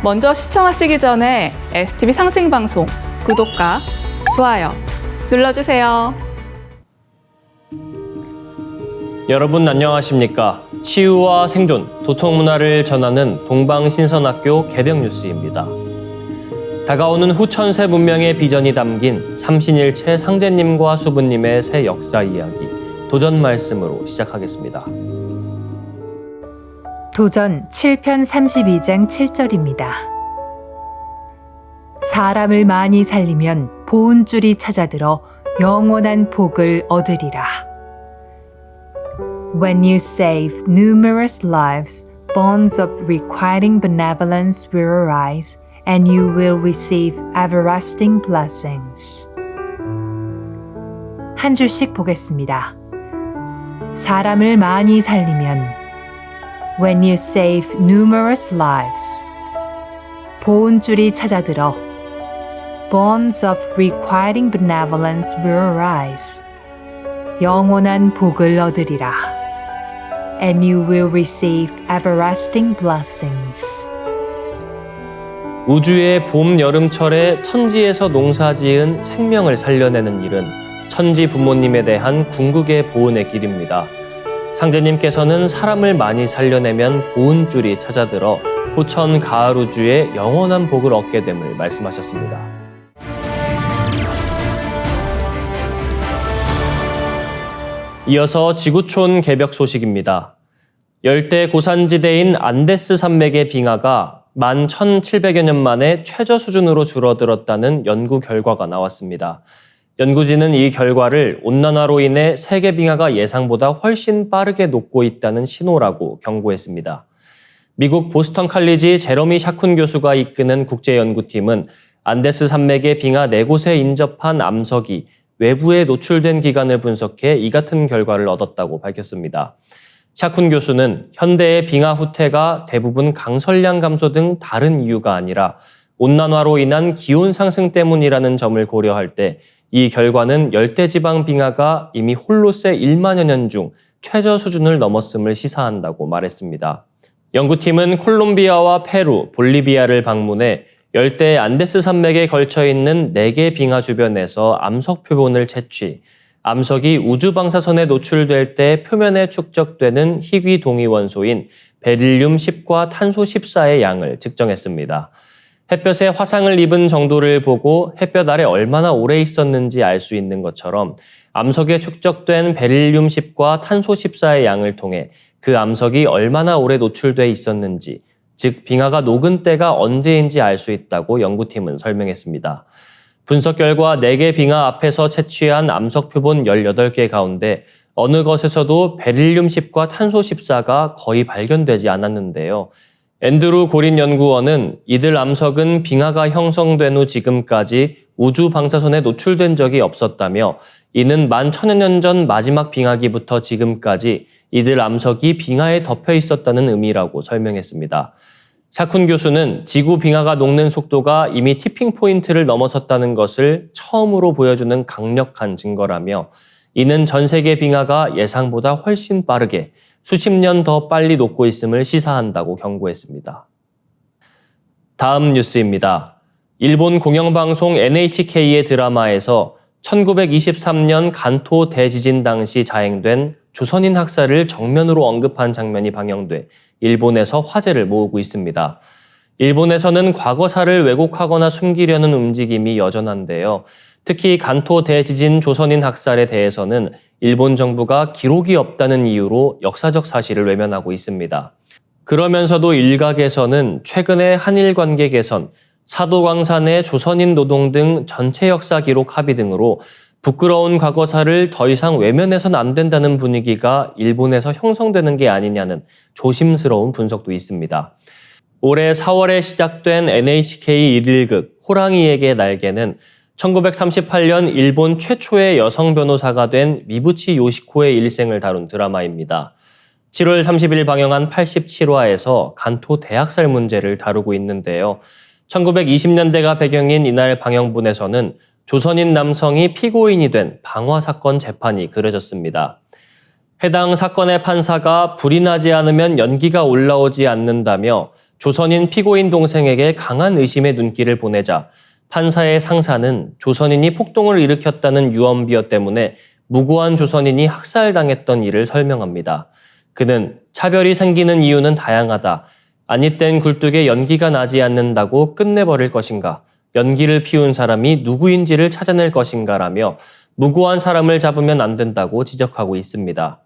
먼저 시청하시기 전에 STV 상승방송 구독과 좋아요 눌러주세요. 여러분 안녕하십니까? 치유와 생존, 도통문화를 전하는 동방신선학교 개병뉴스입니다. 다가오는 후천세 문명의 비전이 담긴 삼신일체 상제님과 수부님의 새 역사 이야기, 도전 말씀으로 시작하겠습니다. 도전 7편 32장 7절입니다. 사람을 많이 살리면 보은줄이 찾아들어 영원한 복을 얻으리라. When you save numerous lives, bonds of requiting benevolence will arise, and you will receive everlasting blessings. 한 줄씩 보겠습니다. 사람을 많이 살리면 When you save numerous lives, 보은줄이 찾아들어 bonds of requiting benevolence will arise, 영원한 복을 얻으리라. And you will receive everlasting blessings. 우주의 봄, 여름철에 천지에서 농사지은 생명을 살려내는 일은 천지 부모님에 대한 궁극의 보은의 길입니다. 상제님께서는 사람을 많이 살려내면 보은줄이 찾아들어 후천 가을 우주에 영원한 복을 얻게 됨을 말씀하셨습니다. 이어서 지구촌 개벽 소식입니다. 열대 고산지대인 안데스 산맥의 빙하가 11,700여 년 만에 최저 수준으로 줄어들었다는 연구 결과가 나왔습니다. 연구진은 이 결과를 온난화로 인해 세계 빙하가 예상보다 훨씬 빠르게 녹고 있다는 신호라고 경고했습니다. 미국 보스턴 칼리지 제러미 샤쿤 교수가 이끄는 국제연구팀은 안데스 산맥의 빙하 4곳에 인접한 암석이 외부에 노출된 기간을 분석해 이 같은 결과를 얻었다고 밝혔습니다. 샤쿤 교수는 현대의 빙하 후퇴가 대부분 강설량 감소 등 다른 이유가 아니라 온난화로 인한 기온 상승 때문이라는 점을 고려할 때 이 결과는 열대지방 빙하가 이미 홀로세 1만여 년 중 최저 수준을 넘었음을 시사한다고 말했습니다. 연구팀은 콜롬비아와 페루, 볼리비아를 방문해 열대 안데스 산맥에 걸쳐 있는 4개 빙하 주변에서 암석 표본을 채취, 암석이 우주 방사선에 노출될 때 표면에 축적되는 희귀 동위 원소인 베릴륨 10과 탄소 14의 양을 측정했습니다. 햇볕에 화상을 입은 정도를 보고 햇볕 아래 얼마나 오래 있었는지 알 수 있는 것처럼 암석에 축적된 베릴륨 10과 탄소 14의 양을 통해 그 암석이 얼마나 오래 노출돼 있었는지, 즉 빙하가 녹은 때가 언제인지 알 수 있다고 연구팀은 설명했습니다. 분석 결과 4개 빙하 앞에서 채취한 암석 표본 18개 가운데 어느 것에서도 베릴륨 10과 탄소 14가 거의 발견되지 않았는데요. 앤드루 고린 연구원은 이들 암석은 빙하가 형성된 후 지금까지 우주 방사선에 노출된 적이 없었다며 이는 11,000여 년 전 마지막 빙하기부터 지금까지 이들 암석이 빙하에 덮여 있었다는 의미라고 설명했습니다. 샤쿤 교수는 지구 빙하가 녹는 속도가 이미 티핑 포인트를 넘어섰다는 것을 처음으로 보여주는 강력한 증거라며 이는 전 세계 빙하가 예상보다 훨씬 빠르게 수십 년 더 빨리 녹고 있음을 시사한다고 경고했습니다. 다음 뉴스입니다. 일본 공영방송 NHK의 드라마에서 1923년 간토 대지진 당시 자행된 조선인 학살을 정면으로 언급한 장면이 방영돼 일본에서 화제를 모으고 있습니다. 일본에서는 과거사를 왜곡하거나 숨기려는 움직임이 여전한데요. 특히 간토 대지진 조선인 학살에 대해서는 일본 정부가 기록이 없다는 이유로 역사적 사실을 외면하고 있습니다. 그러면서도 일각에서는 최근의 한일 관계 개선, 사도광산의 조선인 노동 등 전체 역사 기록 합의 등으로 부끄러운 과거사를 더 이상 외면해서는 안 된다는 분위기가 일본에서 형성되는 게 아니냐는 조심스러운 분석도 있습니다. 올해 4월에 시작된 NHK 1일극 호랑이에게 날개는 1938년 일본 최초의 여성 변호사가 된 미부치 요시코의 일생을 다룬 드라마입니다. 7월 30일 방영한 87화에서 간토 대학살 문제를 다루고 있는데요. 1920년대가 배경인 이날 방영분에서는 조선인 남성이 피고인이 된 방화 사건 재판이 그려졌습니다. 해당 사건의 판사가 불이 나지 않으면 연기가 올라오지 않는다며 조선인 피고인 동생에게 강한 의심의 눈길을 보내자 판사의 상사는 조선인이 폭동을 일으켰다는 유언비어 때문에 무고한 조선인이 학살당했던 일을 설명합니다. 그는 차별이 생기는 이유는 다양하다. 아니땐 굴뚝에 연기가 나지 않는다고 끝내버릴 것인가? 연기를 피운 사람이 누구인지를 찾아낼 것인가라며 무고한 사람을 잡으면 안 된다고 지적하고 있습니다.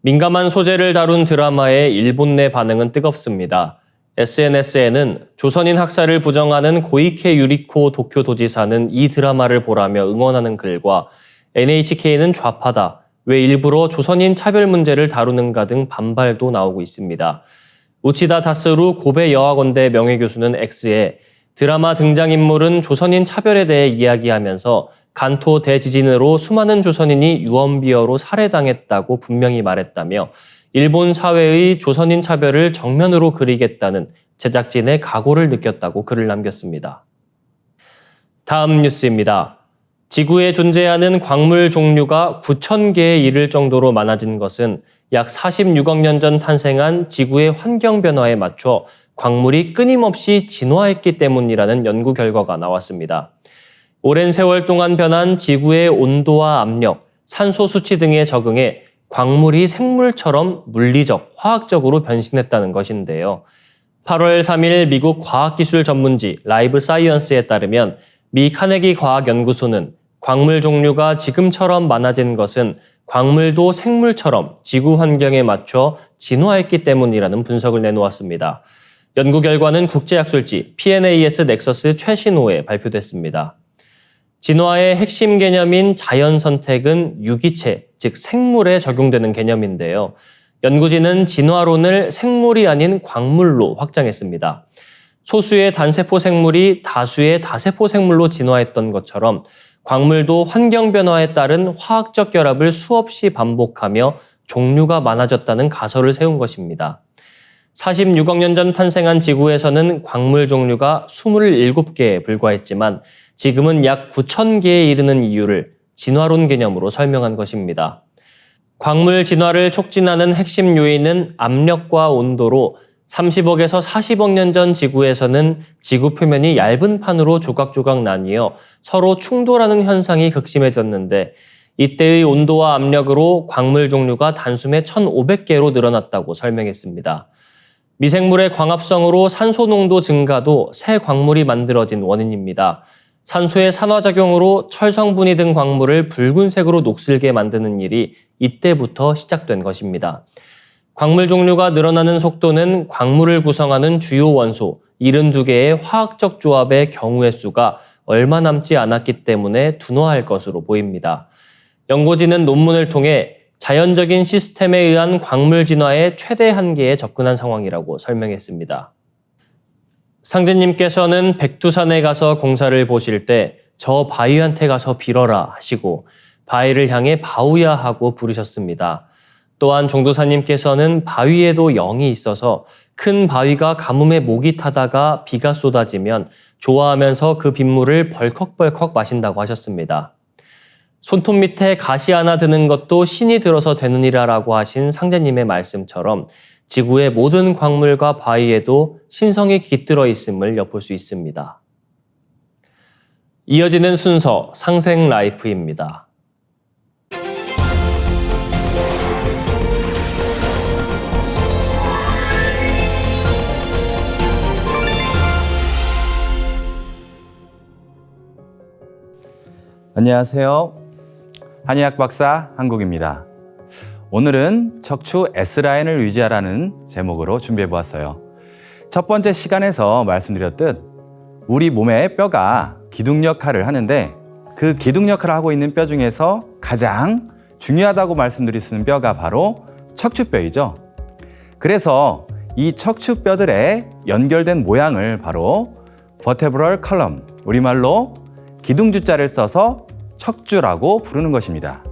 민감한 소재를 다룬 드라마에 일본 내 반응은 뜨겁습니다. SNS에는 조선인 학살을 부정하는 고이케 유리코 도쿄 도지사는 이 드라마를 보라며 응원하는 글과 NHK는 좌파다, 왜 일부러 조선인 차별 문제를 다루는가 등 반발도 나오고 있습니다. 우치다 다스루 고베 여학원대 명예교수는 X에 드라마 등장인물은 조선인 차별에 대해 이야기하면서 간토 대지진으로 수많은 조선인이 유언비어로 살해당했다고 분명히 말했다며 일본 사회의 조선인 차별을 정면으로 그리겠다는 제작진의 각오를 느꼈다고 글을 남겼습니다. 다음 뉴스입니다. 지구에 존재하는 광물 종류가 9,000개에 이를 정도로 많아진 것은 약 46억 년 전 탄생한 지구의 환경 변화에 맞춰 광물이 끊임없이 진화했기 때문이라는 연구 결과가 나왔습니다. 오랜 세월 동안 변한 지구의 온도와 압력, 산소 수치 등에 적응해 광물이 생물처럼 물리적, 화학적으로 변신했다는 것인데요. 8월 3일 미국 과학기술 전문지 라이브 사이언스에 따르면 미 카네기 과학연구소는 광물 종류가 지금처럼 많아진 것은 광물도 생물처럼 지구 환경에 맞춰 진화했기 때문이라는 분석을 내놓았습니다. 연구 결과는 국제학술지 PNAS 넥서스 최신호에 발표됐습니다. 진화의 핵심 개념인 자연 선택은 유기체, 즉 생물에 적용되는 개념인데요. 연구진은 진화론을 생물이 아닌 광물로 확장했습니다. 소수의 단세포 생물이 다수의 다세포 생물로 진화했던 것처럼 광물도 환경 변화에 따른 화학적 결합을 수없이 반복하며 종류가 많아졌다는 가설을 세운 것입니다. 46억 년 전 탄생한 지구에서는 광물 종류가 27개에 불과했지만 지금은 약 9,000개에 이르는 이유를 진화론 개념으로 설명한 것입니다. 광물 진화를 촉진하는 핵심 요인은 압력과 온도로 30억에서 40억 년 전 지구에서는 지구 표면이 얇은 판으로 조각조각 나뉘어 서로 충돌하는 현상이 극심해졌는데 이때의 온도와 압력으로 광물 종류가 단숨에 1,500개로 늘어났다고 설명했습니다. 미생물의 광합성으로 산소 농도 증가도 새 광물이 만들어진 원인입니다. 산소의 산화작용으로 철성분이 든 광물을 붉은색으로 녹슬게 만드는 일이 이때부터 시작된 것입니다. 광물 종류가 늘어나는 속도는 광물을 구성하는 주요 원소 72개의 화학적 조합의 경우의 수가 얼마 남지 않았기 때문에 둔화할 것으로 보입니다. 연구진은 논문을 통해 자연적인 시스템에 의한 광물 진화의 최대 한계에 접근한 상황이라고 설명했습니다. 상제님께서는 백두산에 가서 공사를 보실 때 저 바위한테 가서 빌어라 하시고 바위를 향해 바우야 하고 부르셨습니다. 또한 종도사님께서는 바위에도 영이 있어서 큰 바위가 가뭄에 목이 타다가 비가 쏟아지면 좋아하면서 그 빗물을 벌컥벌컥 마신다고 하셨습니다. 손톱 밑에 가시 하나 드는 것도 신이 들어서 되느니라라고 하신 상제님의 말씀처럼 지구의 모든 광물과 바위에도 신성이 깃들어 있음을 엿볼 수 있습니다. 이어지는 순서 상생 라이프입니다. 안녕하세요. 한의학 박사 한국입니다. 오늘은 척추 S라인을 유지하라는 제목으로 준비해 보았어요. 첫 번째 시간에서 말씀드렸듯 우리 몸의 뼈가 기둥 역할을 하는데 그 기둥 역할을 하고 있는 뼈 중에서 가장 중요하다고 말씀드릴 수 있는 뼈가 바로 척추뼈이죠. 그래서 이 척추뼈들의 연결된 모양을 바로 vertebral column, 우리말로 기둥주자를 써서 척주라고 부르는 것입니다.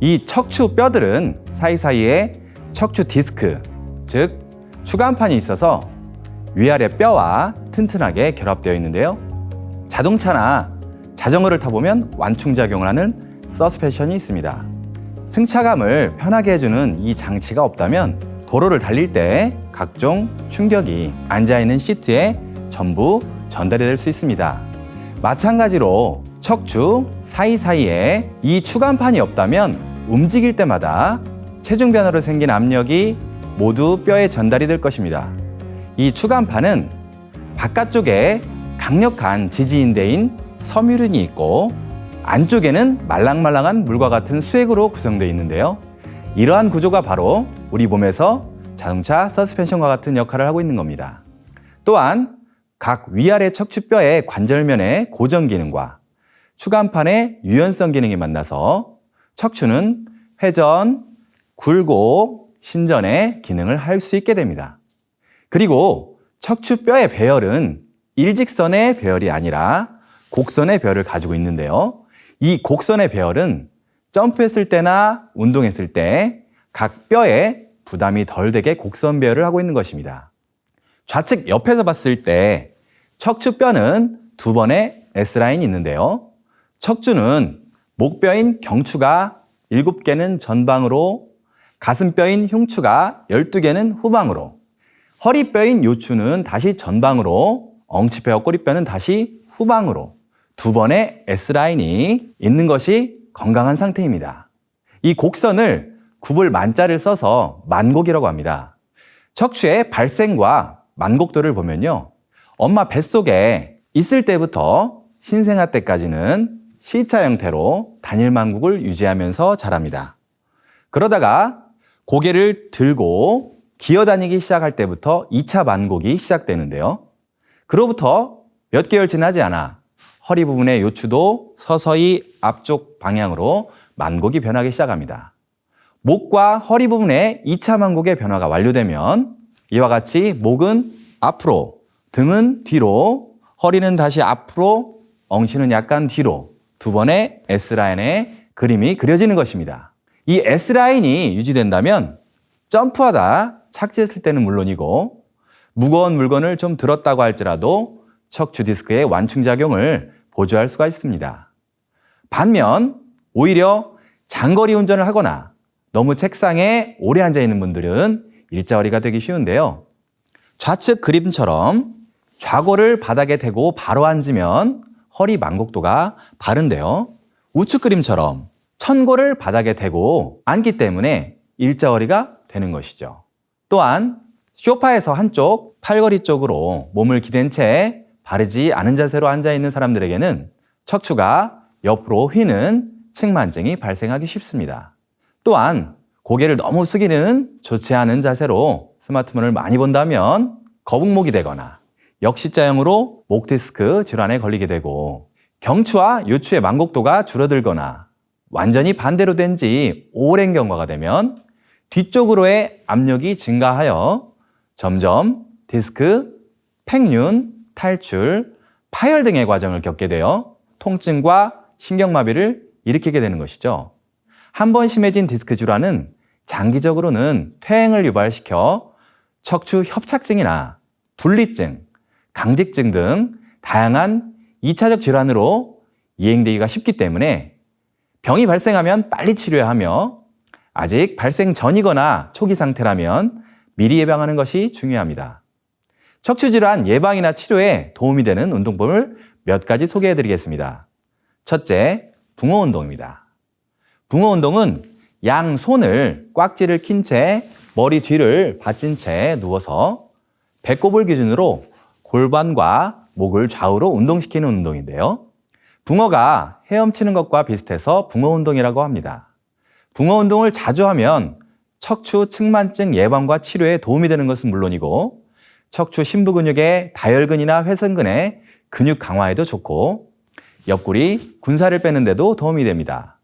이 척추뼈들은 사이사이에 척추 디스크, 즉 추간판이 있어서 위아래 뼈와 튼튼하게 결합되어 있는데요. 자동차나 자전거를 타보면 완충작용을 하는 서스펜션이 있습니다. 승차감을 편하게 해주는 이 장치가 없다면 도로를 달릴 때 각종 충격이 앉아있는 시트에 전부 전달이 될 수 있습니다. 마찬가지로 척추 사이사이에 이 추간판이 없다면 움직일 때마다 체중 변화로 생긴 압력이 모두 뼈에 전달이 될 것입니다. 이 추간판은 바깥쪽에 강력한 지지인대인 섬유륜이 있고 안쪽에는 말랑말랑한 물과 같은 수액으로 구성되어 있는데요. 이러한 구조가 바로 우리 몸에서 자동차 서스펜션과 같은 역할을 하고 있는 겁니다. 또한 각 위아래 척추뼈의 관절면의 고정 기능과 추간판의 유연성 기능이 만나서 척추는 회전, 굴곡, 신전의 기능을 할 수 있게 됩니다. 그리고 척추뼈의 배열은 일직선의 배열이 아니라 곡선의 배열을 가지고 있는데요. 이 곡선의 배열은 점프했을 때나 운동했을 때 각 뼈에 부담이 덜 되게 곡선 배열을 하고 있는 것입니다. 좌측 옆에서 봤을 때 척추뼈는 두 번의 S라인이 있는데요. 척추는 목뼈인 경추가 7개는 전방으로, 가슴뼈인 흉추가 12개는 후방으로, 허리뼈인 요추는 다시 전방으로, 엉치뼈와 꼬리뼈는 다시 후방으로 두 번의 S라인이 있는 것이 건강한 상태입니다. 이 곡선을 굽을 만자를 써서 만곡이라고 합니다. 척추의 발생과 만곡도를 보면요. 엄마 뱃속에 있을 때부터 신생아 때까지는 C자 형태로 단일 만곡을 유지하면서 자랍니다. 그러다가 고개를 들고 기어다니기 시작할 때부터 2차 만곡이 시작되는데요. 그로부터 몇 개월 지나지 않아 허리 부분의 요추도 서서히 앞쪽 방향으로 만곡이 변하기 시작합니다. 목과 허리 부분의 2차 만곡의 변화가 완료되면 이와 같이 목은 앞으로, 등은 뒤로, 허리는 다시 앞으로, 엉치는 약간 뒤로 두 번의 S라인의 그림이 그려지는 것입니다. 이 S라인이 유지된다면 점프하다 착지했을 때는 물론이고 무거운 물건을 좀 들었다고 할지라도 척추 디스크의 완충작용을 보조할 수가 있습니다. 반면 오히려 장거리 운전을 하거나 너무 책상에 오래 앉아 있는 분들은 일자허리가 되기 쉬운데요. 좌측 그림처럼 좌골을 바닥에 대고 바로 앉으면 허리 만곡도가 바른데요. 우측 그림처럼 천골을 바닥에 대고 앉기 때문에 일자허리가 되는 것이죠. 또한 소파에서 한쪽 팔걸이 쪽으로 몸을 기댄 채 바르지 않은 자세로 앉아 있는 사람들에게는 척추가 옆으로 휘는 측만증이 발생하기 쉽습니다. 또한 고개를 너무 숙이는 좋지 않은 자세로 스마트폰을 많이 본다면 거북목이 되거나 역시자형으로 목 디스크 질환에 걸리게 되고 경추와 요추의 만곡도가 줄어들거나 완전히 반대로 된 지 오랜 경과가 되면 뒤쪽으로의 압력이 증가하여 점점 디스크, 팽윤, 탈출, 파열 등의 과정을 겪게 되어 통증과 신경마비를 일으키게 되는 것이죠. 한 번 심해진 디스크 질환은 장기적으로는 퇴행을 유발시켜 척추 협착증이나 분리증, 강직증 등 다양한 2차적 질환으로 이행되기가 쉽기 때문에 병이 발생하면 빨리 치료해야 하며 아직 발생 전이거나 초기 상태라면 미리 예방하는 것이 중요합니다. 척추질환 예방이나 치료에 도움이 되는 운동법을 몇 가지 소개해 드리겠습니다. 첫째, 붕어 운동입니다. 붕어 운동은 양손을 꽉지를 낀 채 머리 뒤를 받친 채 누워서 배꼽을 기준으로 골반과 목을 좌우로 운동시키는 운동인데요. 붕어가 헤엄치는 것과 비슷해서 붕어 운동이라고 합니다. 붕어 운동을 자주 하면 척추 측만증 예방과 치료에 도움이 되는 것은 물론이고 척추 심부 근육의 다혈근이나 회선근의 근육 강화에도 좋고 옆구리 군살을 빼는 데도 도움이 됩니다.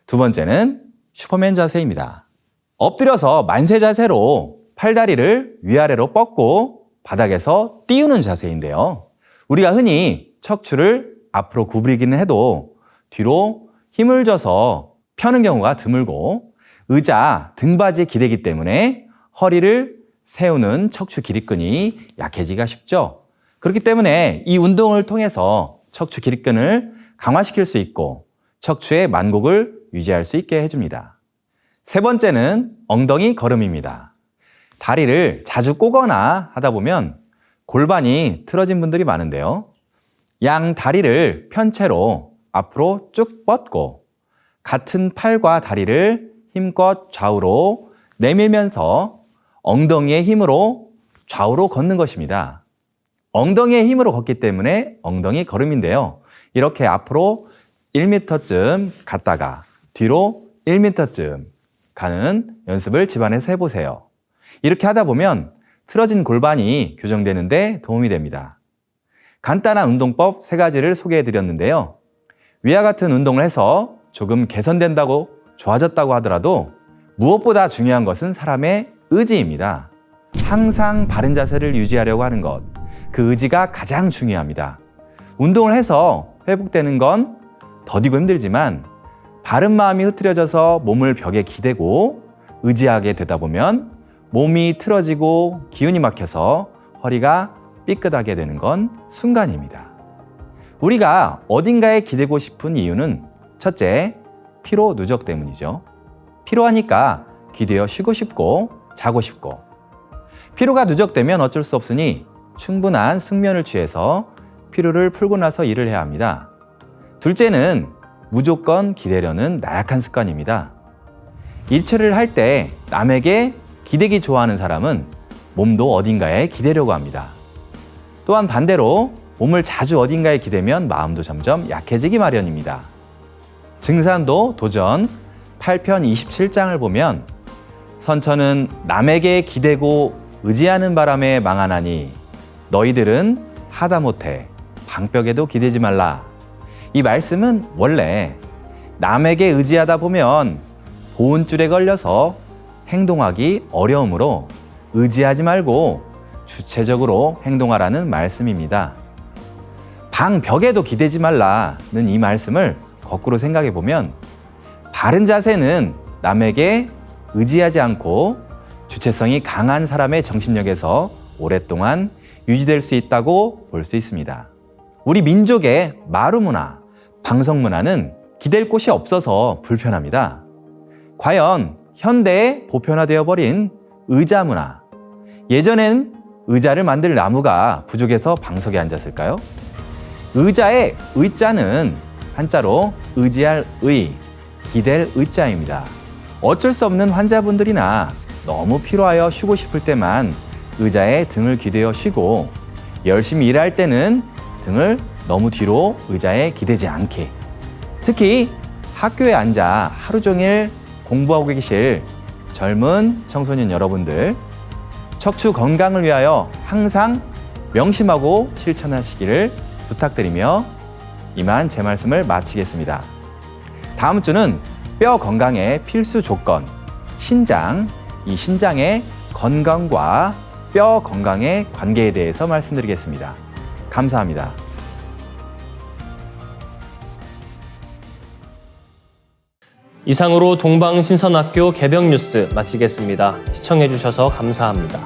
두 번째는 슈퍼맨 자세입니다. 엎드려서 만세 자세로 팔다리를 위아래로 뻗고 바닥에서 띄우는 자세인데요. 우리가 흔히 척추를 앞으로 구부리기는 해도 뒤로 힘을 줘서 펴는 경우가 드물고 의자, 등받이에 기대기 때문에 허리를 세우는 척추 기립근이 약해지기가 쉽죠. 그렇기 때문에 이 운동을 통해서 척추 기립근을 강화시킬 수 있고 척추의 만곡을 유지할 수 있게 해줍니다. 세 번째는 엉덩이 걸음입니다. 다리를 자주 꼬거나 하다 보면 골반이 틀어진 분들이 많은데요. 양 다리를 편채로 앞으로 쭉 뻗고 같은 팔과 다리를 힘껏 좌우로 내밀면서 엉덩이의 힘으로 좌우로 걷는 것입니다. 엉덩이의 힘으로 걷기 때문에 엉덩이 걸음인데요. 이렇게 앞으로 1m쯤 갔다가 뒤로 1m쯤 가는 연습을 집안에서 해보세요. 이렇게 하다 보면 틀어진 골반이 교정되는데 도움이 됩니다. 간단한 운동법 3가지를 소개해 드렸는데요. 위와 같은 운동을 해서 조금 개선된다고 좋아졌다고 하더라도 무엇보다 중요한 것은 사람의 의지입니다. 항상 바른 자세를 유지하려고 하는 것, 그 의지가 가장 중요합니다. 운동을 해서 회복되는 건 더디고 힘들지만 바른 마음이 흐트려져서 몸을 벽에 기대고 의지하게 되다 보면 몸이 틀어지고 기운이 막혀서 허리가 삐끗하게 되는 건 순간입니다. 우리가 어딘가에 기대고 싶은 이유는 첫째, 피로 누적 때문이죠. 피로하니까 기대어 쉬고 싶고 자고 싶고, 피로가 누적되면 어쩔 수 없으니 충분한 숙면을 취해서 피로를 풀고 나서 일을 해야 합니다. 둘째는 무조건 기대려는 나약한 습관입니다. 일처리를 할 때 남에게 기대기 좋아하는 사람은 몸도 어딘가에 기대려고 합니다. 또한 반대로 몸을 자주 어딘가에 기대면 마음도 점점 약해지기 마련입니다. 증산도 도전 8편 27장을 보면 선처는 남에게 기대고 의지하는 바람에 망하나니 너희들은 하다못해 방벽에도 기대지 말라. 이 말씀은 원래 남에게 의지하다 보면 보온줄에 걸려서 행동하기 어려우므로 의지하지 말고 주체적으로 행동하라는 말씀입니다. 방벽에도 기대지 말라는 이 말씀을 거꾸로 생각해 보면 바른 자세는 남에게 의지하지 않고 주체성이 강한 사람의 정신력에서 오랫동안 유지될 수 있다고 볼 수 있습니다. 우리 민족의 마루문화, 방송문화는 기댈 곳이 없어서 불편합니다. 과연 현대에 보편화되어 버린 의자 문화, 예전엔 의자를 만들 나무가 부족해서 방석에 앉았을까요? 의자의 의자는 한자로 의지할 의, 기댈 의자입니다. 어쩔 수 없는 환자분들이나 너무 피로하여 쉬고 싶을 때만 의자에 등을 기대어 쉬고, 열심히 일할 때는 등을 너무 뒤로 의자에 기대지 않게, 특히 학교에 앉아 하루 종일 공부하고 계실 젊은 청소년 여러분들, 척추 건강을 위하여 항상 명심하고 실천하시기를 부탁드리며 이만 제 말씀을 마치겠습니다. 다음 주는 뼈 건강의 필수 조건, 신장, 이 신장의 건강과 뼈 건강의 관계에 대해서 말씀드리겠습니다. 감사합니다. 이상으로 동방신선학교 개병 뉴스 마치겠습니다. 시청해주셔서 감사합니다.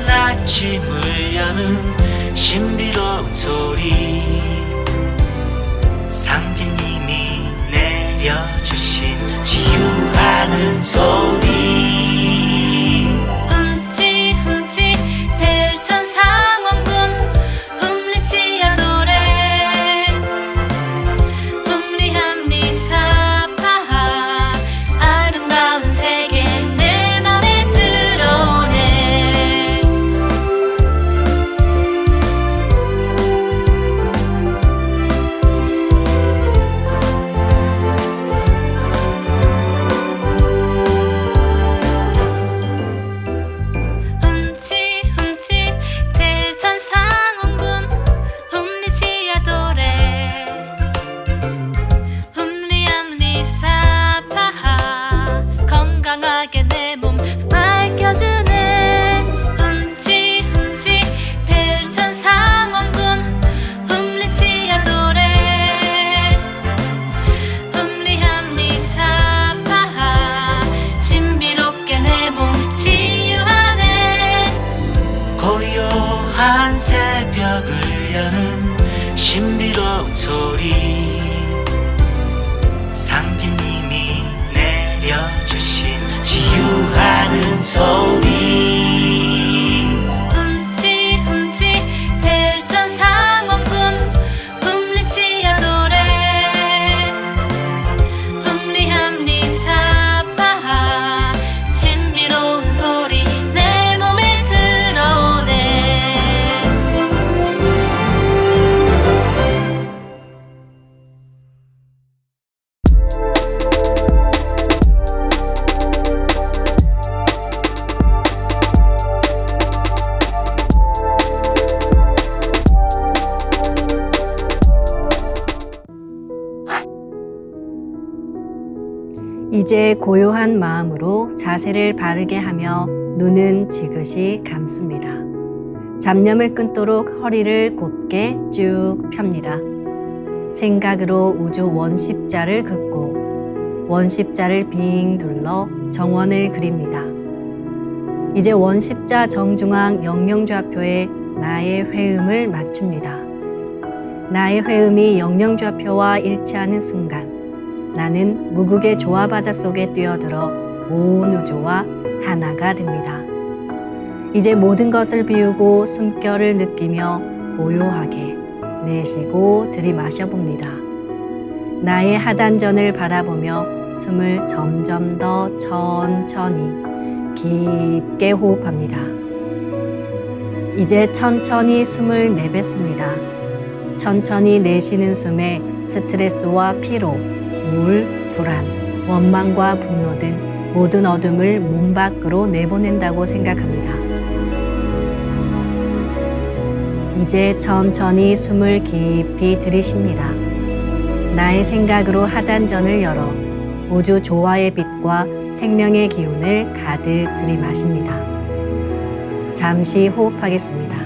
아침을 여는 신비로운 소리, 상제님이 내려주신 치유하는 소리. 흠칫흠칫 대천상원군 흠리치야 노래, 흠리함리사파하 아름다운 세계 내 맘에 들어오네. 신비로운 소리 상제님이 내려주신 치유하는 소리 훔치 훔치 대천상원군 훔리치야 노래 훔리함리 사파하 신비로운 소리 내 몸에 들어오네. 이제 고요한 마음으로 자세를 바르게 하며 눈은 지그시 감습니다. 잡념을 끊도록 허리를 곧게 쭉 펴니다. 생각으로 우주 원십자를 긋고 원십자를 빙 둘러 정원을 그립니다. 이제 원십자 정중앙 영영좌표에 나의 회음을 맞춥니다. 나의 회음이 영영좌표와 일치하는 순간 나는 무국의 조화바다 속에 뛰어들어 온 우주와 하나가 됩니다. 이제 모든 것을 비우고 숨결을 느끼며 고요하게 내쉬고 들이마셔 봅니다. 나의 하단전을 바라보며 숨을 점점 더 천천히 깊게 호흡합니다. 이제 천천히 숨을 내뱉습니다. 천천히 내쉬는 숨에 스트레스와 피로, 우울, 불안, 원망과 분노 등 모든 어둠을 몸 밖으로 내보낸다고 생각합니다. 이제 천천히 숨을 깊이 들이쉽니다. 나의 생각으로 하단전을 열어 우주 조화의 빛과 생명의 기운을 가득 들이마십니다. 잠시 호흡하겠습니다.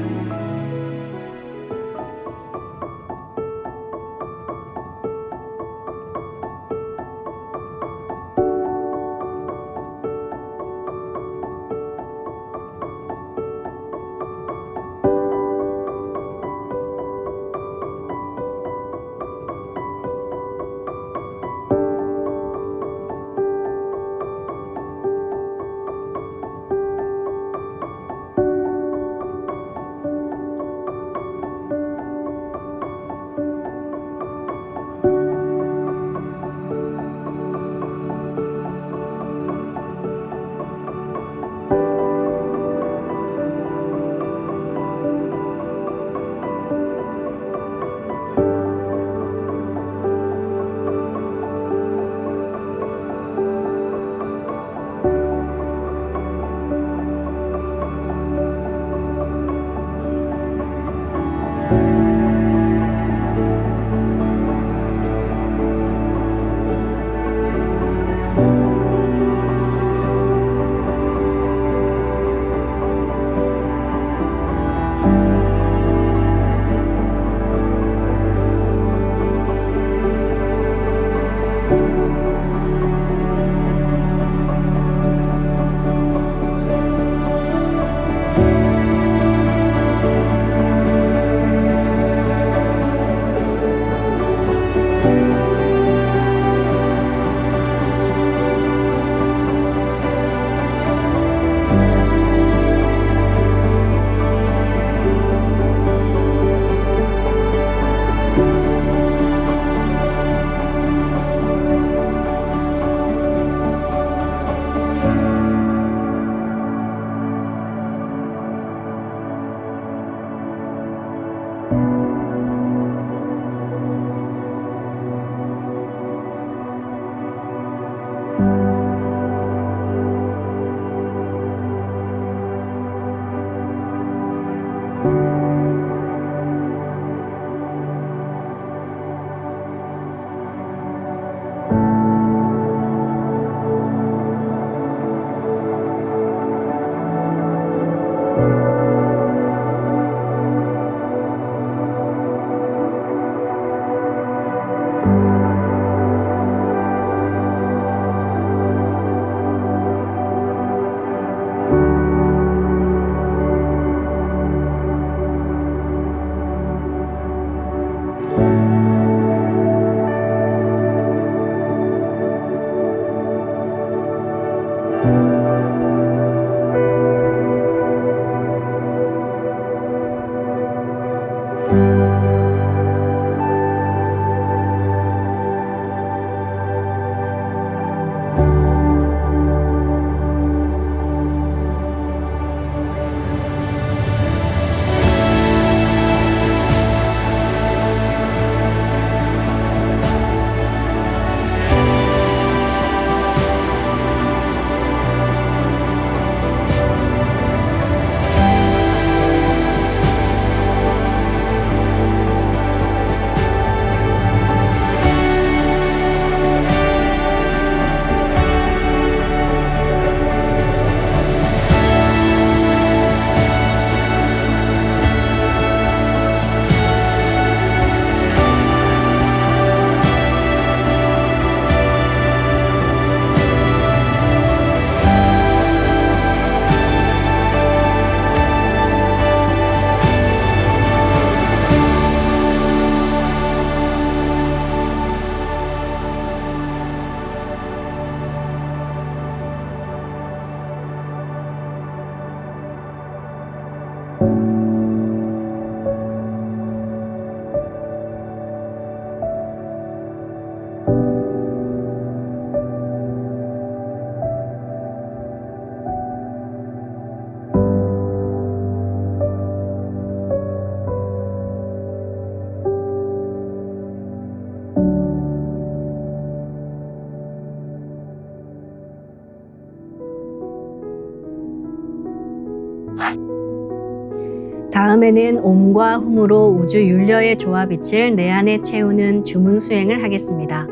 다음에는 옴과 훔으로 우주 윤려의 조화빛을 내 안에 채우는 주문 수행을 하겠습니다.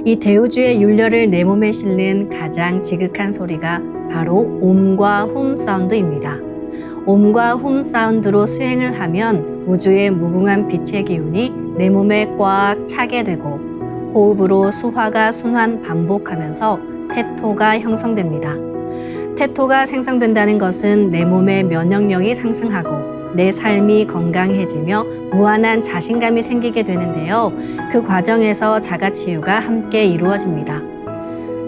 이 대우주의 윤려를 내 몸에 실는 가장 지극한 소리가 바로 옴과 훔 사운드입니다. 옴과 훔 사운드로 수행을 하면 우주의 무궁한 빛의 기운이 내 몸에 꽉 차게 되고 호흡으로 수화가 순환 반복하면서 태토가 형성됩니다. 태토가 생성된다는 것은 내 몸의 면역력이 상승하고 내 삶이 건강해지며 무한한 자신감이 생기게 되는데요. 그 과정에서 자가치유가 함께 이루어집니다.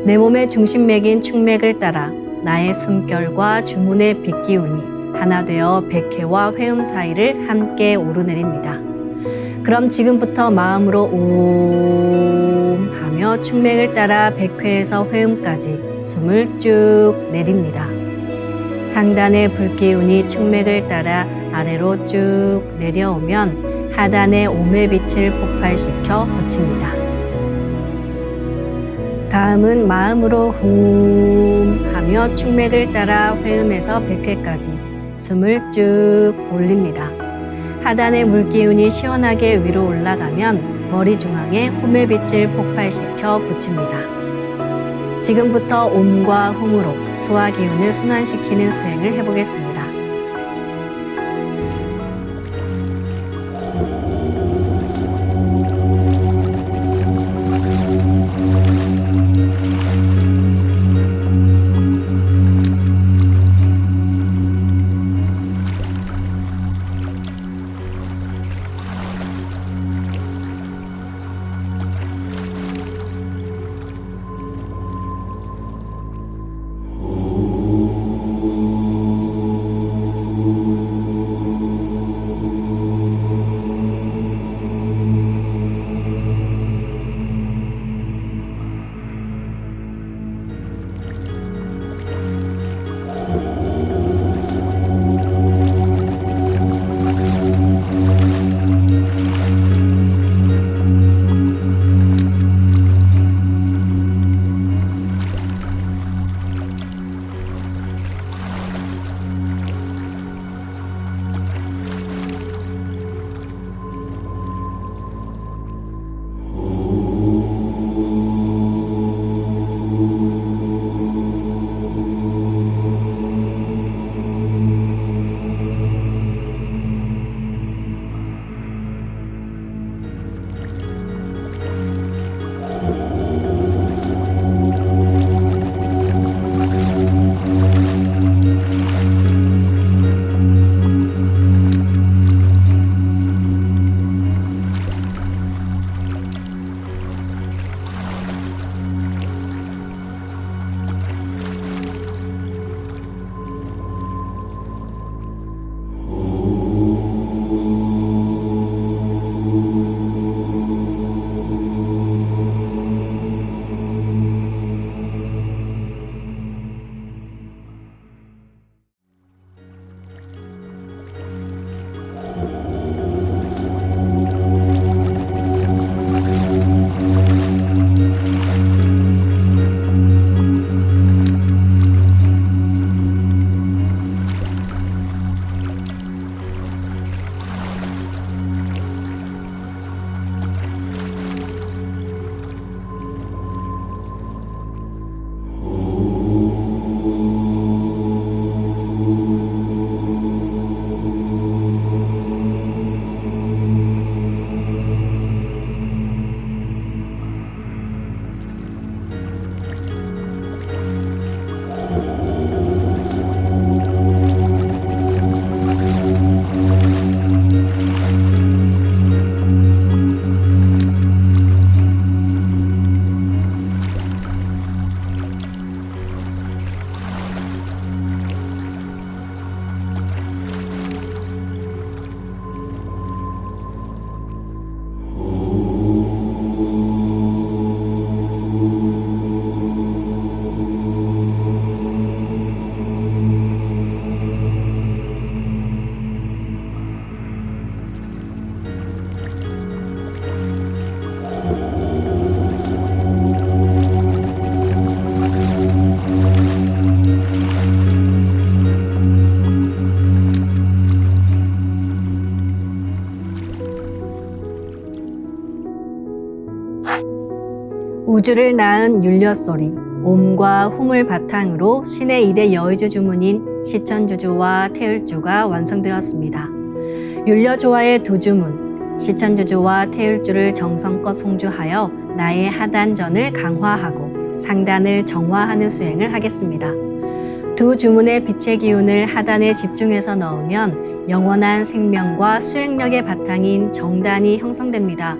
내 몸의 중심맥인 축맥을 따라 나의 숨결과 주문의 빛기운이 하나 되어 백회와 회음 사이를 함께 오르내립니다. 그럼 지금부터 마음으로 옴 하며 축맥을 따라 백회에서 회음까지 숨을 쭉 내립니다. 상단의 불기운이 축맥을 따라 아래로 쭉 내려오면 하단의 옴의 빛을 폭발시켜 붙입니다. 다음은 마음으로 훔 하며 축맥을 따라 회음에서 백회까지 숨을 쭉 올립니다. 하단의 물기운이 시원하게 위로 올라가면 머리 중앙에 홈의 빛을 폭발시켜 붙입니다. 지금부터 옴과 훔으로 소화 기운을 순환시키는 수행을 해보겠습니다. 우주를 낳은 율려소리, 옴과 hum을 바탕으로 신의 2대 여의주 주문인 시천주주와 태율주가 완성되었습니다. 율려조화의 두 주문, 시천주주와 태율주를 정성껏 송주하여 나의 하단전을 강화하고 상단을 정화하는 수행을 하겠습니다. 두 주문의 빛의 기운을 하단에 집중해서 넣으면 영원한 생명과 수행력의 바탕인 정단이 형성됩니다.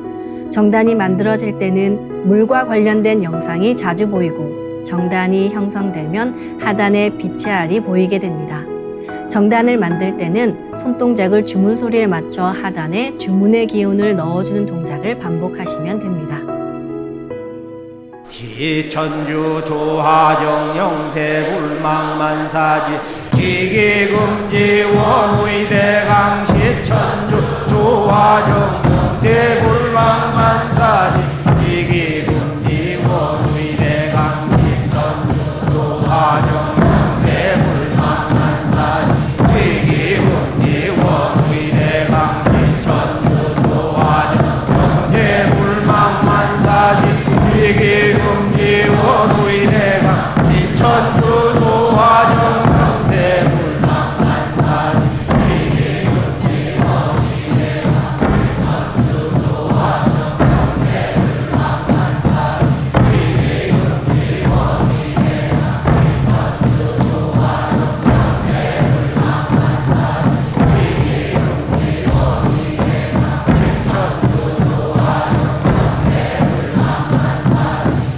정단이 만들어질 때는 물과 관련된 영상이 자주 보이고 정단이 형성되면 하단에 빛의 알이 보이게 됩니다. 정단을 만들 때는 손동작을 주문 소리에 맞춰 하단에 주문의 기운을 넣어주는 동작을 반복하시면 됩니다. 시천주 조하정 영세불망만사지 지기금지 원의대강 시천주 조하정 영세불망만사지 지기금지 원의대강 시천주 조하정 영세불망만사지 지기금지 원의대강 시천주 조하정 영세불망만사지 지기금지 원의대강 시천주 조하정 영세불망만사지 지기금지 원의대강 시천주 조하정 영세불망만사지 지기금지 원의대강 시천주 조하정 영세불망만사지 지기금지 원의대강 시천주 조하정 영세불망만사지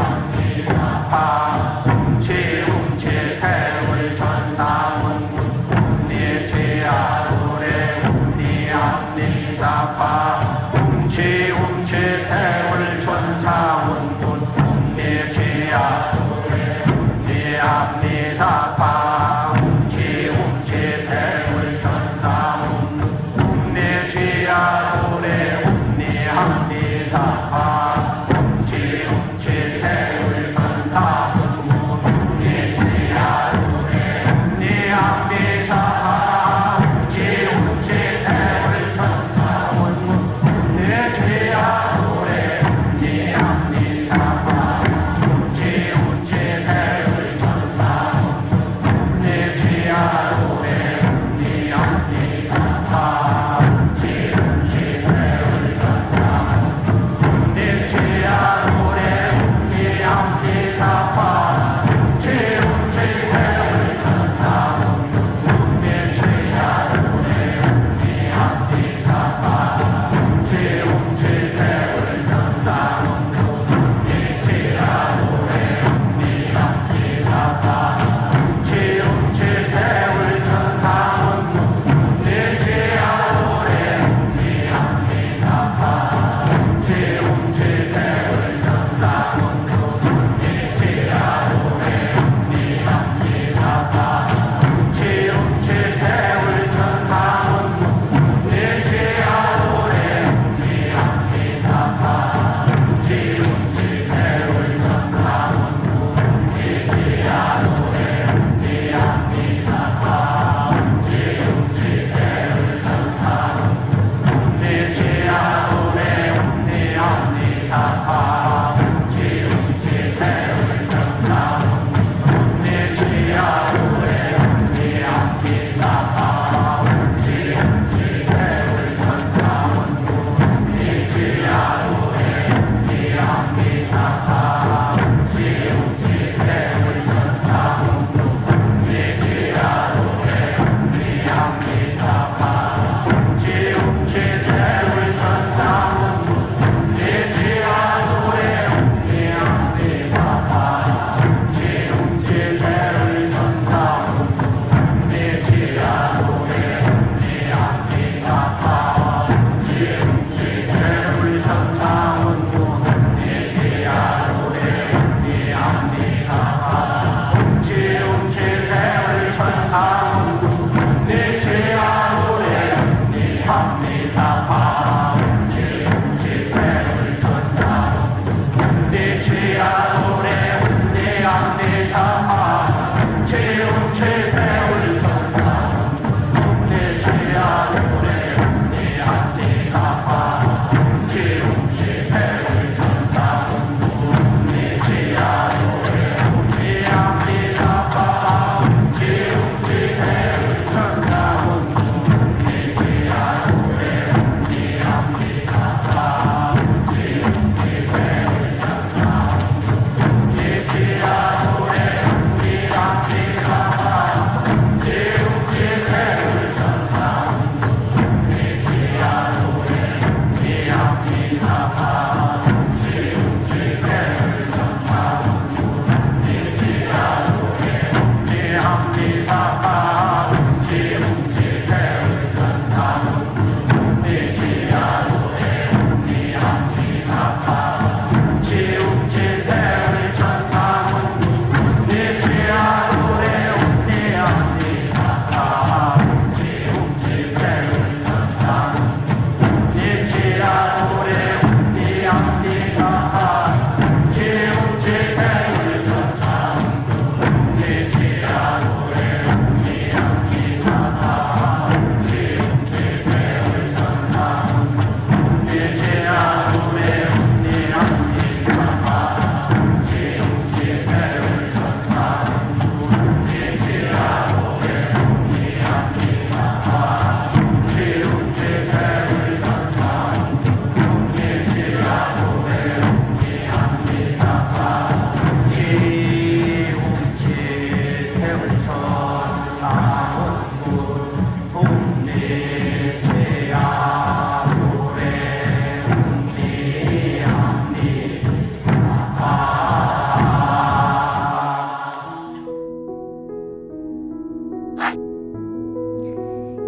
합리사파 웅치 태울 천사문 웅리치아우레 웅리합리사파 웅치 태울 천사문 웅리치아우레 웅리합리사파 웅치 태울 천사문 웅리치아우레 웅리합리사파 웅치 태울 천사문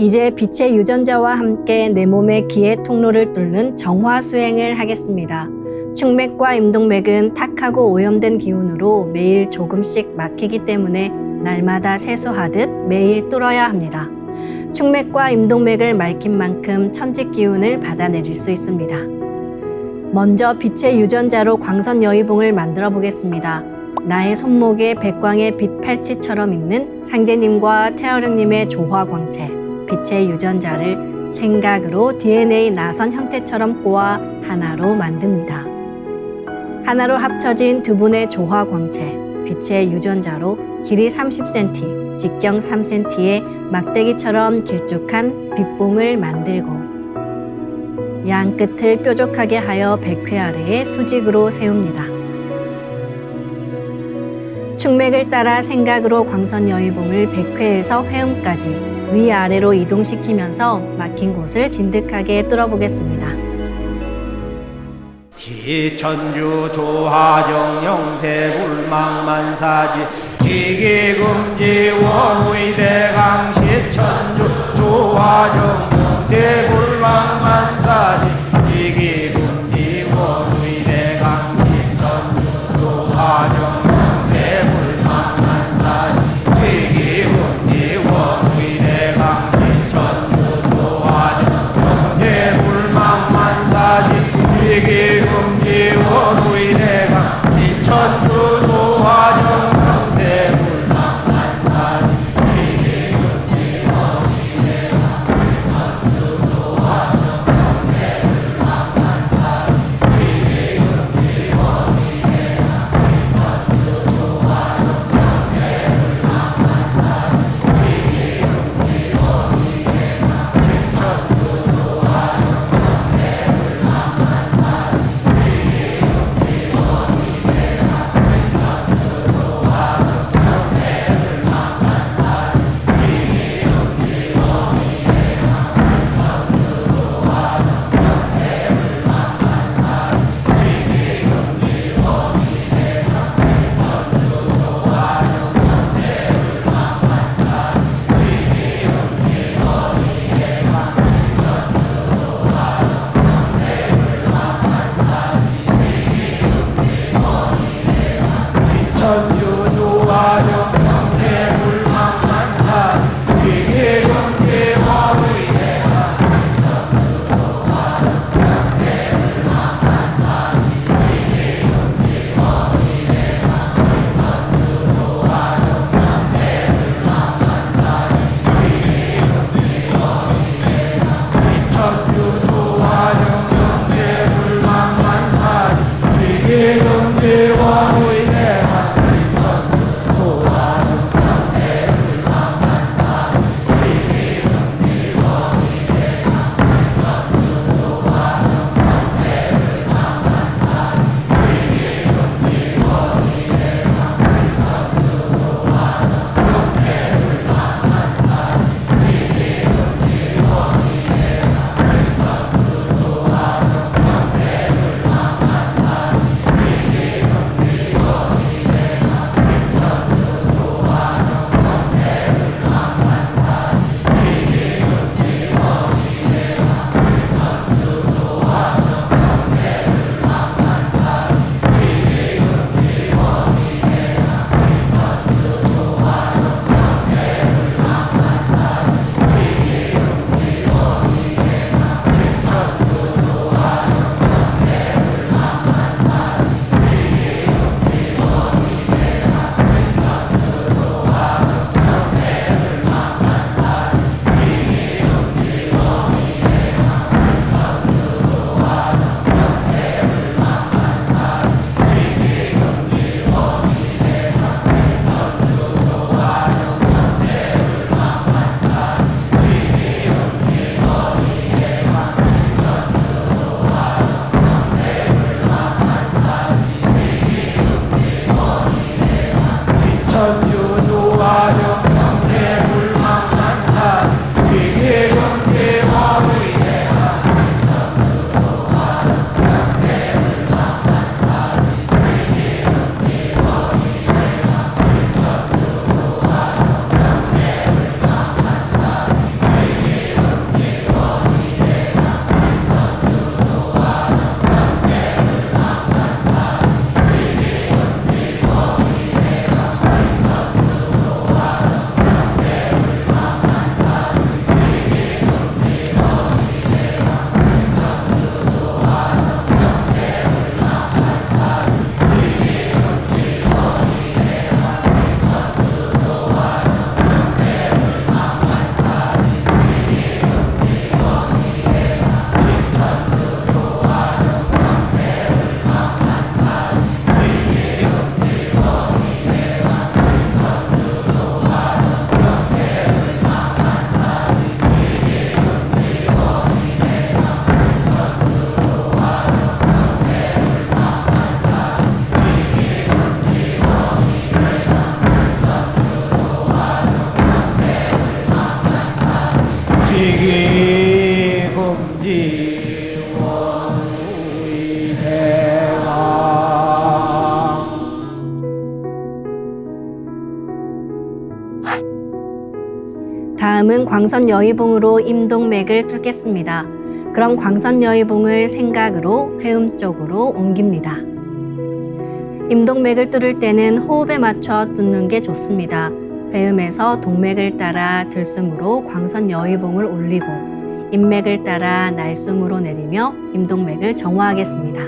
이제 빛의 유전자와 함께 내 몸의 기의 통로를 뚫는 정화 수행을 하겠습니다. 충맥과 임동맥은 탁하고 오염된 기운으로 매일 조금씩 막히기 때문에 날마다 세수하듯 매일 뚫어야 합니다. 충맥과 임동맥을 맑힌 만큼 천직 기운을 받아내릴 수 있습니다. 먼저 빛의 유전자로 광선 여의봉을 만들어 보겠습니다. 나의 손목에 백광의 빛 팔찌처럼 있는 상제님과 태어령님의 조화광채, 빛의 유전자를 생각으로 DNA 나선 형태처럼 꼬아 하나로 만듭니다. 하나로 합쳐진 두 분의 조화광채, 빛의 유전자로 길이 30cm, 직경 3cm의 막대기처럼 길쭉한 빛봉을 만들고 양 끝을 뾰족하게 하여 백회 아래에 수직으로 세웁니다. 충맥을 따라 생각으로 광선 여의봉을 백회에서 회음까지 위아래로 이동시키면서 막힌 곳을 진득하게 뚫어보겠습니다. 기천주 조하정 영세 불망만사지 지기금지 원의대강 시천주 조하정 영세 불망만사지 지기금지 원의대강 시천주 조하정 영세 불망만사지 지기금지 원의대강 시천주 조하정 영세 불망만사지 지기금지 원의대강 시천주 조하정 영세 불망만사지 지기금지 원의대강 시천주 조하정 영세 불망만사지 지기금지 원의대강 시천주 조하정 영세 불망만사지 지기금지 원의대강 시천주 조하정 영세 불망만사지 지기금지 원의대강 다음은 광선 여의봉으로 임동맥을 뚫겠습니다. 그럼 광선 여의봉을 생각으로 회음 쪽으로 옮깁니다. 임동맥을 뚫을 때는 호흡에 맞춰 뚫는 게 좋습니다. 회음에서 동맥을 따라 들숨으로 광선 여의봉을 올리고 인맥을 따라 날숨으로 내리며 임동맥을 정화하겠습니다.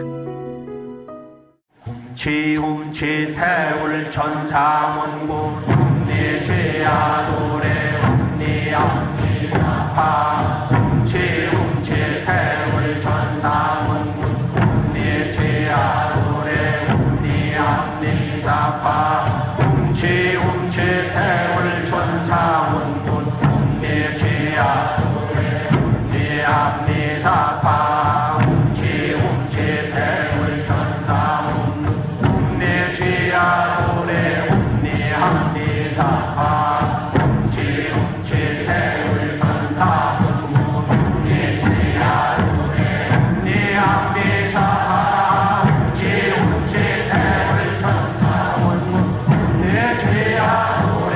훔치 태울 천사문구 훔니 죄야 노래 훔니 암니 사파 훔치 태울 천사문구 훔니 죄야 노래 훔니 암니 사파 훔치 태울 천사문구 훔니 죄야 노래 훔니 암니 사파 훔치 태울 천사문구 내 죄야 노래 훔니 함니 사파 훔치 태울 천사 내 죄야 노래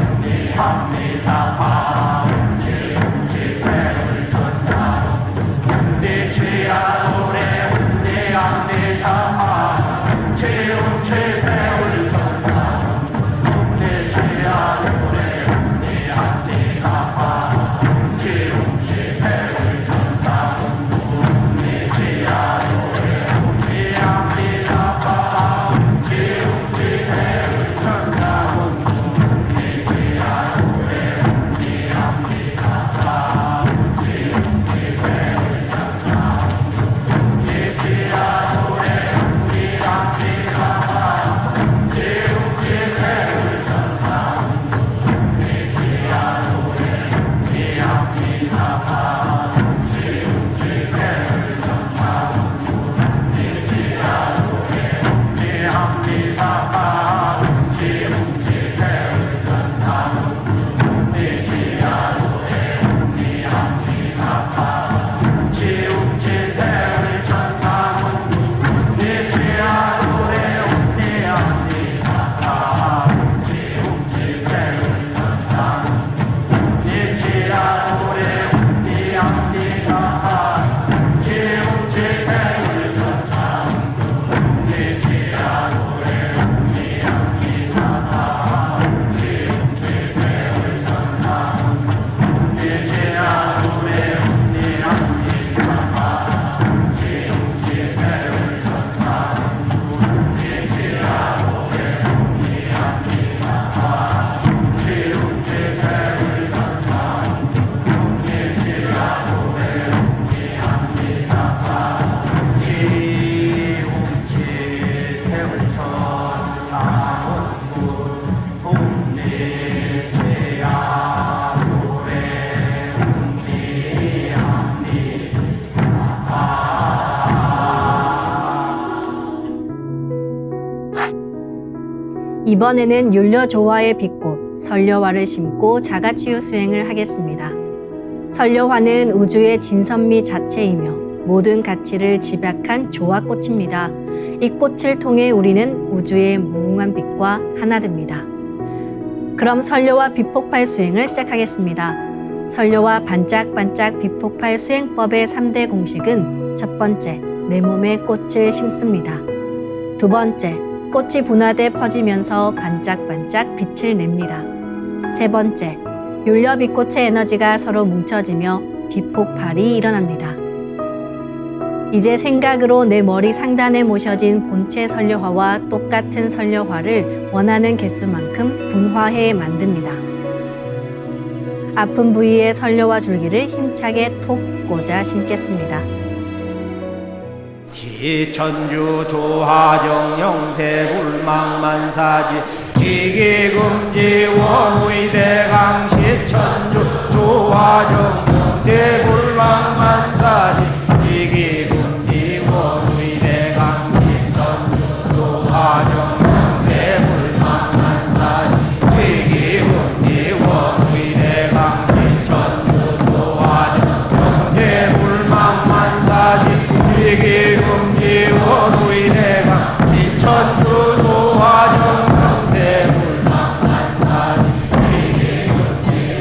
훔니 함니 사파 훔치 태울 천사 내 죄야 노래 훔니 함니 사파 훔치 태울 천사 내 죄야 노래 훔니 함니 사파 이번에는 율려조화의 빛꽃 설려화를 심고 자가치유 수행을 하겠습니다. 설려화는 우주의 진선미 자체이며 모든 가치를 집약한 조화꽃입니다. 이 꽃을 통해 우리는 우주의 무궁한 빛과 하나 됩니다. 그럼 설려화 빛폭발 수행을 시작하겠습니다. 설려화 반짝반짝 빛폭발 수행법의 3대 공식은 첫 번째, 내 몸에 꽃을 심습니다. 두 번째, 꽃이 분화돼 퍼지면서 반짝반짝 빛을 냅니다. 세 번째, 율려 빛꽃의 에너지가 서로 뭉쳐지며 빛폭발이 일어납니다. 이제 생각으로 내 머리 상단에 모셔진 본체 설려화와 똑같은 설려화를 원하는 개수만큼 분화해 만듭니다. 아픈 부위에 설려화 줄기를 힘차게 톡 꽂아 심겠습니다. 기천주 조화정 영세 불망만사지 지기금지 원의대강 시천주 조화정 영세 불망만사지 지기금지 원의대강 시천주 조화정 영세 불망만사지 지기금지 원의대강 시천주 조화정 영세 불망만사지 지기금지 원의대강 시천주 조화정 영세 불망만사지 지기금지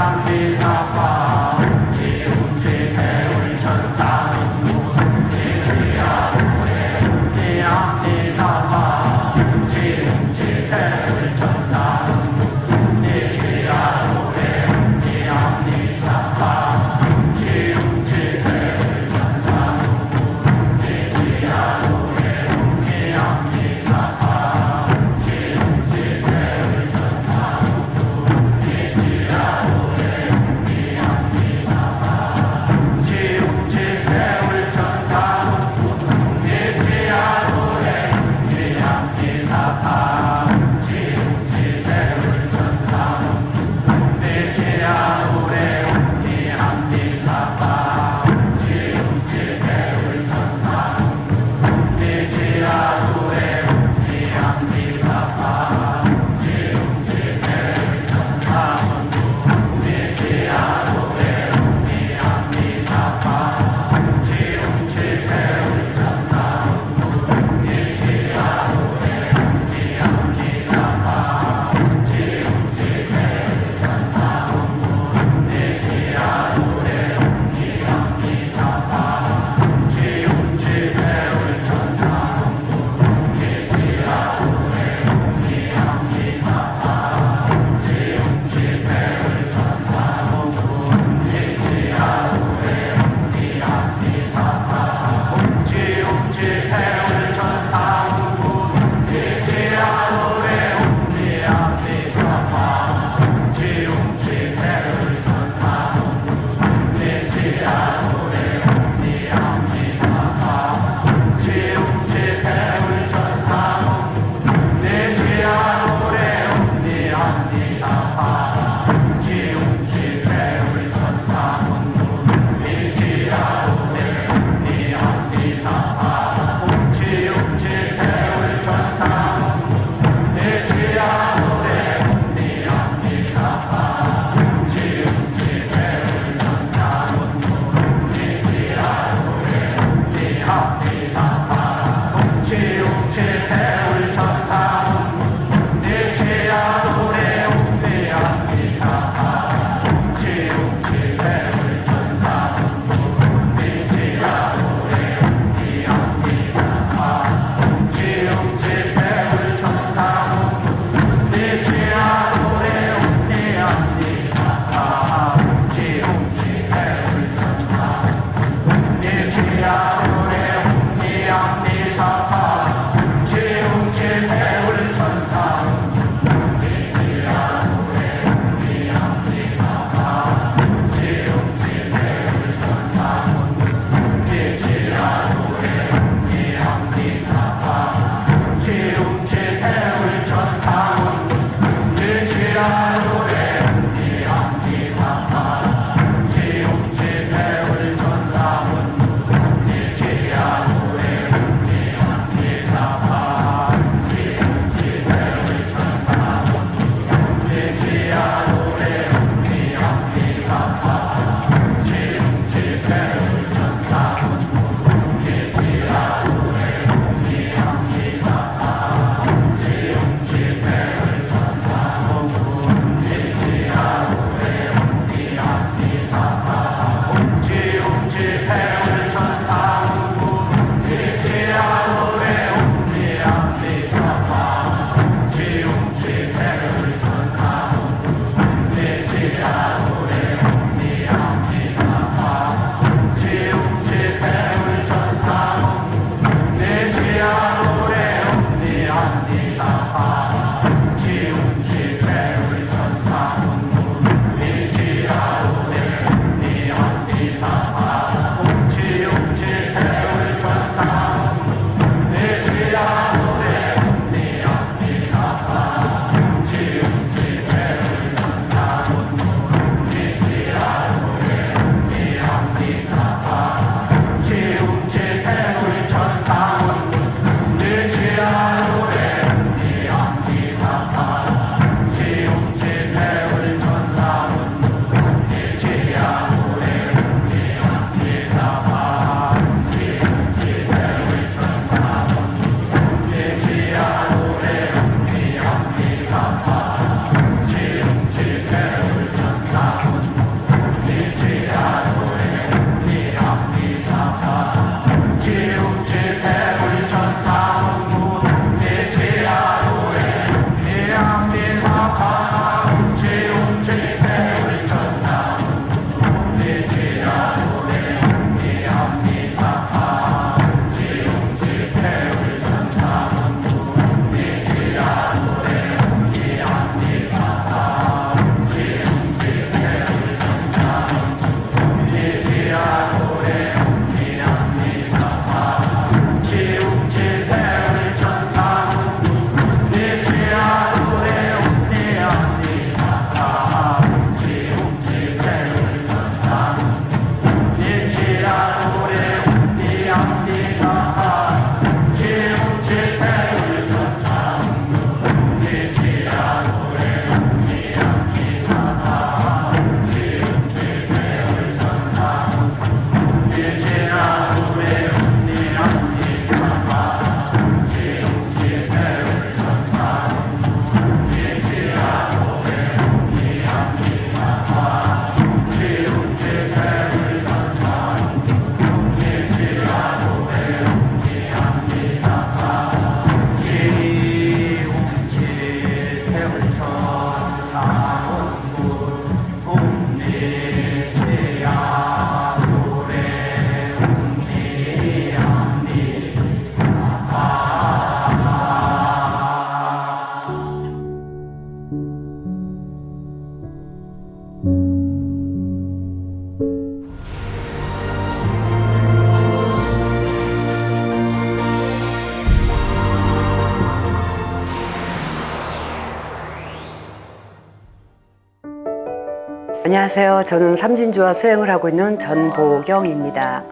안녕하세요. 저는 삼진주와 수행을 하고 있는 전보경입니다.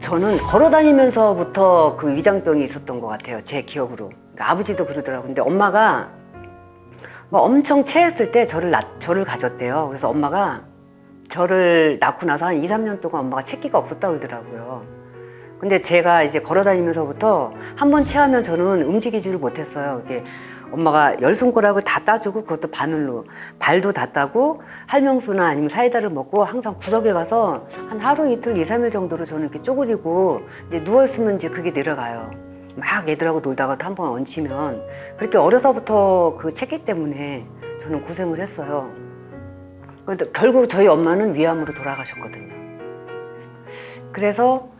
저는 걸어다니면서부터 그 위장병이 있었던 것 같아요. 제 기억으로. 그러니까 아버지도 그러더라고요. 근데 엄마가 막 엄청 체했을 때 저를 가졌대요. 그래서 엄마가 저를 낳고 나서 한 2, 3년 동안 엄마가 체기가 없었다고 그러더라고요. 근데 제가 이제 걸어다니면서부터 한 번 체하면 저는 움직이지를 못했어요. 이게 엄마가 10손가락을 다 따주고 그것도 바늘로 발도 다 따고 할명수나 아니면 사이다를 먹고 항상 구석에 가서 한 하루 이틀 2, 3일 정도로 저는 이렇게 쪼그리고 이제 누워있으면 이제 그게 내려가요. 막 애들하고 놀다가도 한 번 얹히면 그렇게 어려서부터 그 체기 때문에 저는 고생을 했어요. 그런데 결국 저희 엄마는 위암으로 돌아가셨거든요. 그래서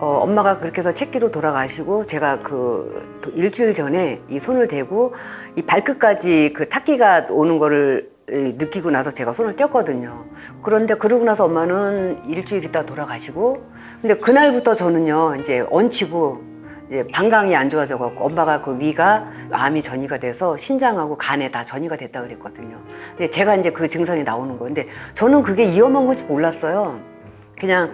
엄마가 그렇게 해서 체기로 돌아가시고 제가 그 일주일 전에 이 손을 대고 이 발끝까지 그 탁기가 오는 거를 느끼고 나서 제가 손을 뗐거든요. 그런데 그러고 나서 엄마는 일주일 있다 돌아가시고 근데 그날부터 저는요 이제 얹히고 이제 방광이 안 좋아져 갖고 엄마가 그 위가 암이 전이가 돼서 신장하고 간에 다 전이가 됐다 그랬거든요. 근데 제가 이제 그 증상이 나오는 거예요. 근데 저는 그게 위험한 건지 몰랐어요. 그냥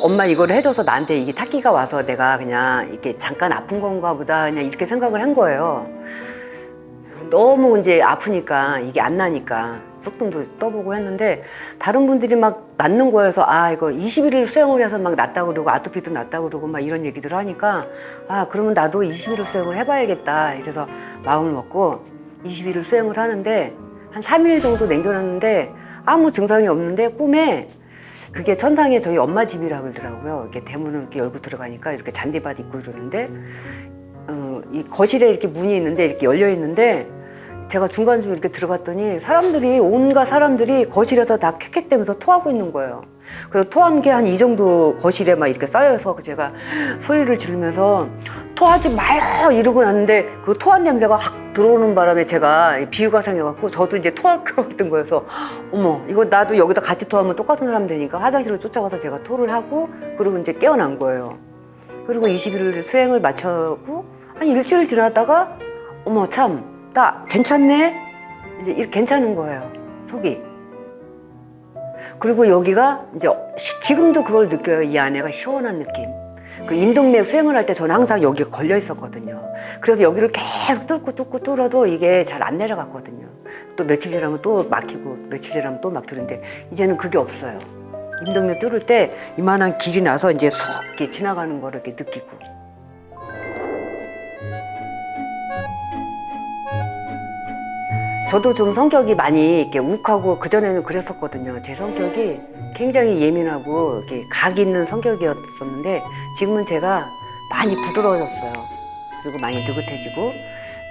엄마 이걸 해줘서 나한테 이게 탁기가 와서 내가 그냥 이렇게 잠깐 아픈 건가 보다 그냥 이렇게 생각을 한 거예요. 너무 이제 아프니까 이게 안 나니까 쑥뜸도 떠보고 했는데 다른 분들이 막 낫는 거여서 아 이거 21일 수행을 해서 막 낫다고 그러고 아토피도 낫다고 그러고 막 이런 얘기들 하니까 아 그러면 나도 21일 수행을 해봐야겠다 이래서 마음을 먹고 21일 수행을 하는데 한 3일 정도 남겨놨는데 아무 증상이 없는데 꿈에 그게 천상에 저희 엄마 집이라고 그러더라고요. 이렇게 대문을 이렇게 열고 들어가니까 이렇게 잔디밭 있고 그러는데 이 거실에 이렇게 문이 있는데 이렇게 열려 있는데 제가 중간 좀 이렇게 들어갔더니 온갖 사람들이 거실에서 다 캑캑대면서 토하고 있는 거예요. 그래서 토한 게 한 이 정도 거실에 막 이렇게 쌓여서 제가 소리를 지르면서 토하지 마요 이러고 났는데 그 토한 냄새가 확 들어오는 바람에 제가 비유가 생겨갖고 저도 이제 토할 것 같은 거여서 어머 이거 나도 여기다 같이 토하면 똑같은 사람 되니까 화장실을 쫓아가서 제가 토를 하고 그리고 이제 깨어난 거예요. 그리고 21일 수행을 마치고 한 일주일 지나다가 어머 참 나 괜찮네? 이제 이렇게 괜찮은 거예요, 속이. 그리고 여기가 이제 지금도 그걸 느껴요. 이 안에가 시원한 느낌. 그 임동맥 수행을 할 때 저는 항상 여기가 걸려 있었거든요. 그래서 여기를 계속 뚫고 뚫어도 이게 잘 안 내려갔거든요. 또 며칠 지나면 또 막히고 며칠 지나면 또 막히는데 이제는 그게 없어요. 임동맥 뚫을 때 이만한 길이 나서 이제 쏙 이렇게 지나가는 거를 이렇게 느끼고. 저도 좀 성격이 많이 이렇게 욱하고 그전에는 그랬었거든요. 제 성격이 굉장히 예민하고 이렇게 각 있는 성격이었었는데 지금은 제가 많이 부드러워졌어요. 그리고 많이 느긋해지고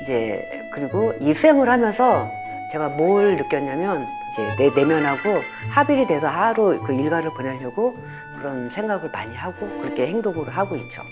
이제 그리고 이 수행을 하면서 제가 뭘 느꼈냐면 이제 내 내면하고 합일이 돼서 하루 그 일과를 보내려고 그런 생각을 많이 하고 그렇게 행동을 하고 있죠.